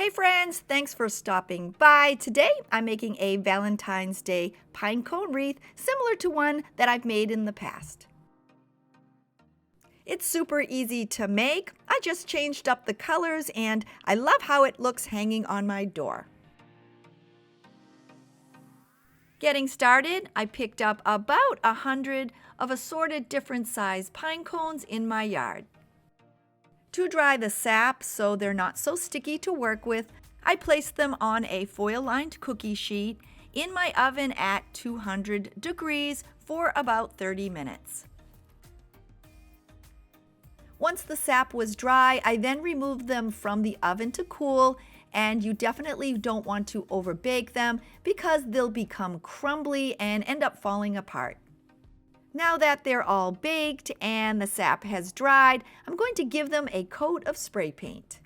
Hey friends, thanks for stopping by. Today I'm making a Valentine's Day pinecone wreath similar to one that I've made in the past. It's super easy to make. I just changed up the colors and I love how it looks hanging on my door. Getting started, I picked up about 100 of assorted different size pine cones in my yard. To dry the sap so they're not so sticky to work with, I placed them on a foil-lined cookie sheet in my oven at 200 degrees for about 30 minutes. Once the sap was dry, I then removed them from the oven to cool, and you definitely don't want to overbake them because they'll become crumbly and end up falling apart. Now that they're all baked and the sap has dried, I'm going to give them a coat of spray paint.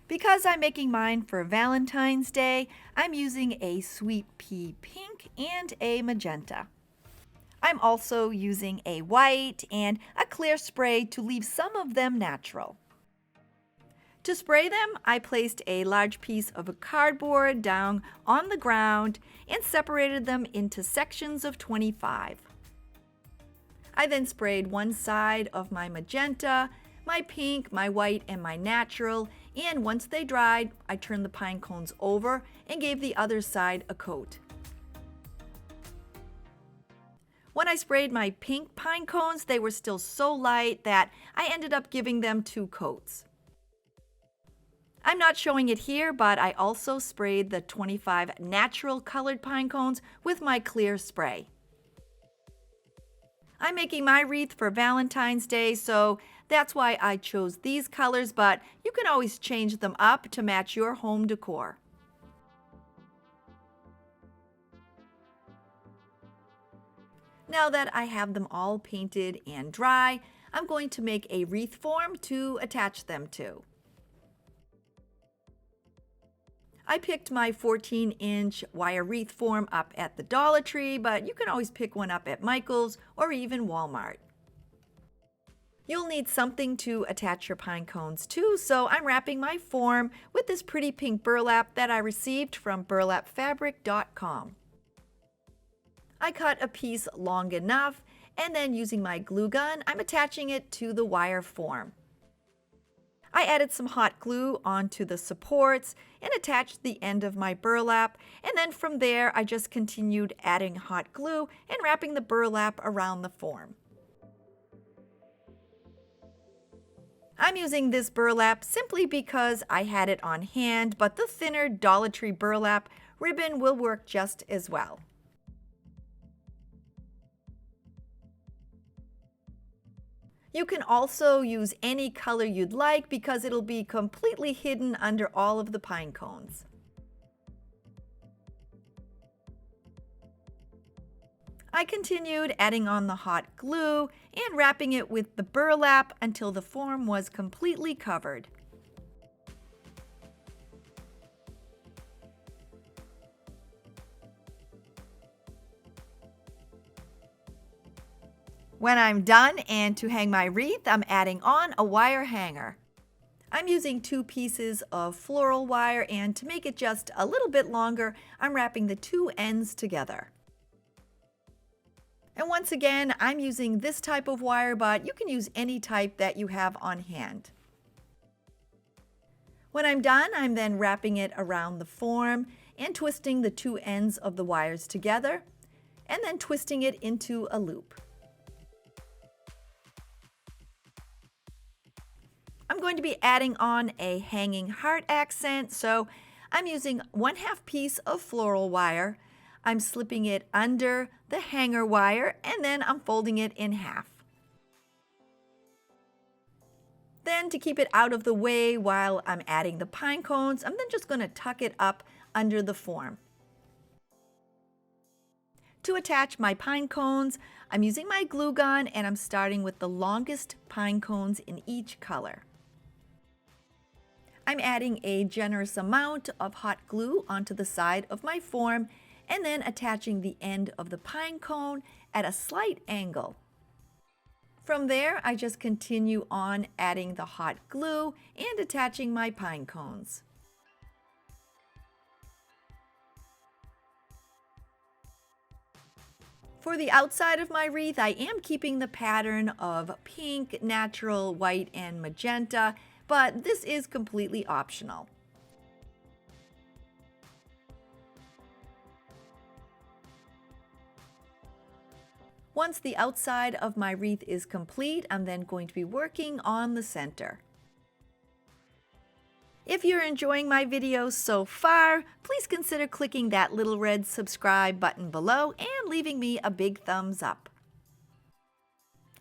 Because I'm making mine for Valentine's Day, I'm using a sweet pea pink and a magenta. I'm also using a white and a clear spray to leave some of them natural. To spray them, I placed a large piece of cardboard down on the ground and separated them into sections of 25. I then sprayed one side of my magenta, my pink, my white, and my natural, and once they dried, I turned the pine cones over and gave the other side a coat. When I sprayed my pink pine cones, they were still so light that I ended up giving them 2 coats. I'm not showing it here, but I also sprayed the 25 natural colored pine cones with my clear spray. I'm making my wreath for Valentine's Day, so that's why I chose these colors, but you can always change them up to match your home decor. Now that I have them all painted and dry, I'm going to make a wreath form to attach them to. I picked my 14-inch wire wreath form up at the Dollar Tree, but you can always pick one up at Michael's or even Walmart. You'll need something to attach your pine cones to, so I'm wrapping my form with this pretty pink burlap that I received from burlapfabric.com. I cut a piece long enough, and then using my glue gun, I'm attaching it to the wire form. I added some hot glue onto the supports and attached the end of my burlap, and then from there I just continued adding hot glue and wrapping the burlap around the form. I'm using this burlap simply because I had it on hand, but the thinner Dollar Tree burlap ribbon will work just as well. You can also use any color you'd like because it'll be completely hidden under all of the pine cones. I continued adding on the hot glue and wrapping it with the burlap until the form was completely covered. When I'm done and to hang my wreath, I'm adding on a wire hanger. I'm using 2 pieces of floral wire, and to make it just a little bit longer, I'm wrapping the 2 ends together. And once again, I'm using this type of wire, but you can use any type that you have on hand. When I'm done, I'm then wrapping it around the form and twisting the 2 ends of the wires together, and then twisting it into a loop. I'm going to be adding on a hanging heart accent, so I'm using 1/2 piece of floral wire. I'm slipping it under the hanger wire, and then I'm folding it in half. Then, to keep it out of the way while I'm adding the pine cones, I'm then just going to tuck it up under the form. To attach my pine cones, I'm using my glue gun, and I'm starting with the longest pine cones in each color. I'm adding a generous amount of hot glue onto the side of my form and then attaching the end of the pine cone at a slight angle. From there, I just continue on adding the hot glue and attaching my pine cones. For the outside of my wreath, I am keeping the pattern of pink, natural, white, and magenta, but this is completely optional. Once the outside of my wreath is complete, I'm then going to be working on the center. If you're enjoying my videos so far, please consider clicking that little red subscribe button below and leaving me a big thumbs up.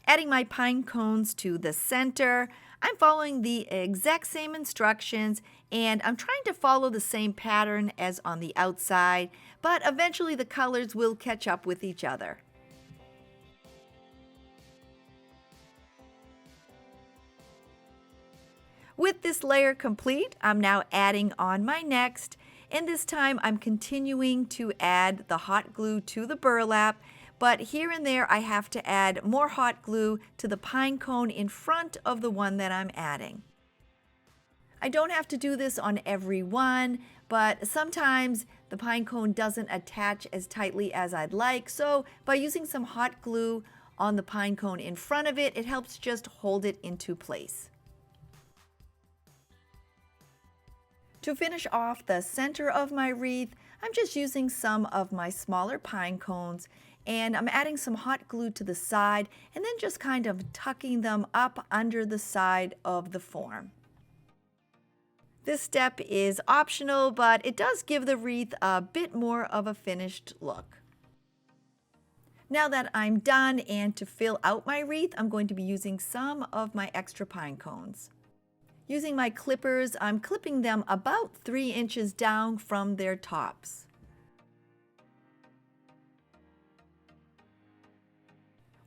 Adding my pine cones to the center, I'm following the exact same instructions and I'm trying to follow the same pattern as on the outside, but eventually the colors will catch up with each other. With this layer complete, I'm now adding on my next, and this time I'm continuing to add the hot glue to the burlap, but here and there I have to add more hot glue to the pine cone in front of the one that I'm adding. I don't have to do this on every one, but sometimes the pine cone doesn't attach as tightly as I'd like, so by using some hot glue on the pine cone in front of it, it helps just hold it into place. To finish off the center of my wreath, I'm just using some of my smaller pine cones and I'm adding some hot glue to the side and then just kind of tucking them up under the side of the form. This step is optional, but it does give the wreath a bit more of a finished look. Now that I'm done, and to fill out my wreath, I'm going to be using some of my extra pine cones. Using my clippers, I'm clipping them about 3 inches down from their tops.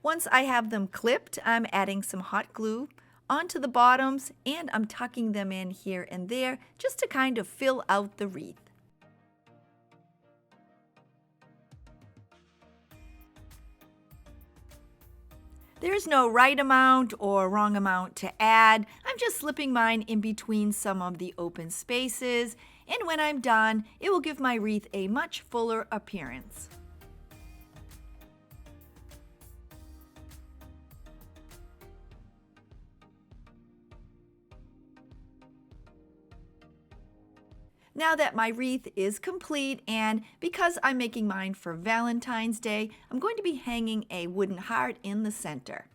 Once I have them clipped, I'm adding some hot glue onto the bottoms and I'm tucking them in here and there just to kind of fill out the wreath. There's no right amount or wrong amount to add. I'm just slipping mine in between some of the open spaces, and when I'm done, it will give my wreath a much fuller appearance. Now that my wreath is complete, and because I'm making mine for Valentine's Day, I'm going to be hanging a wooden heart in the center.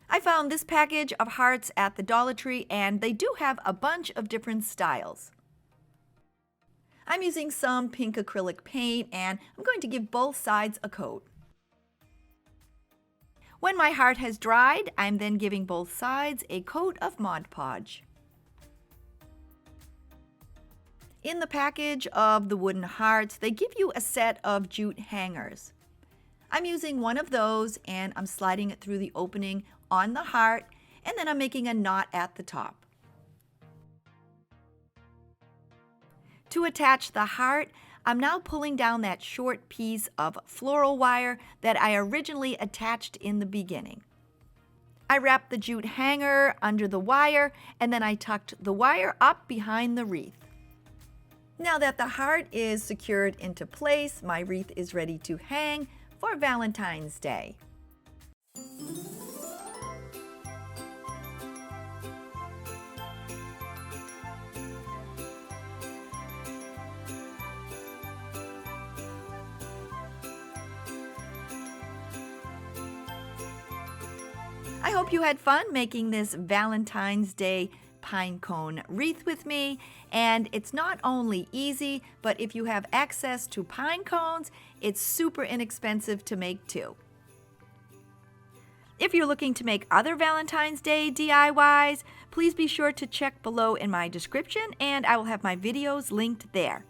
I found this package of hearts at the Dollar Tree and they do have a bunch of different styles. I'm using some pink acrylic paint and I'm going to give both sides a coat. When my heart has dried, I'm then giving both sides a coat of Mod Podge. In the package of the wooden hearts, they give you a set of jute hangers. I'm using one of those and I'm sliding it through the opening on the heart, and then I'm making a knot at the top. To attach the heart, I'm now pulling down that short piece of floral wire that I originally attached in the beginning. I wrapped the jute hanger under the wire and then I tucked the wire up behind the wreath. Now that the heart is secured into place, my wreath is ready to hang for Valentine's Day. I hope you had fun making this Valentine's Day pinecone wreath with me, and it's not only easy, but if you have access to pine cones, it's super inexpensive to make too. If you're looking to make other Valentine's Day DIYs, please be sure to check below in my description and I will have my videos linked there.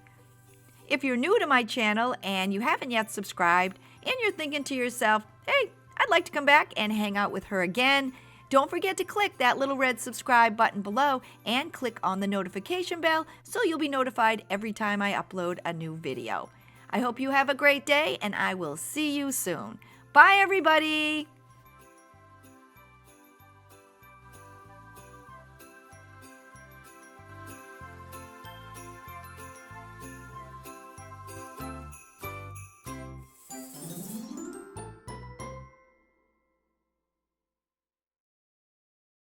If you're new to my channel and you haven't yet subscribed and you're thinking to yourself, hey, I'd like to come back and hang out with her again, don't forget to click that little red subscribe button below and click on the notification bell so you'll be notified every time I upload a new video. I hope you have a great day and I will see you soon. Bye, everybody!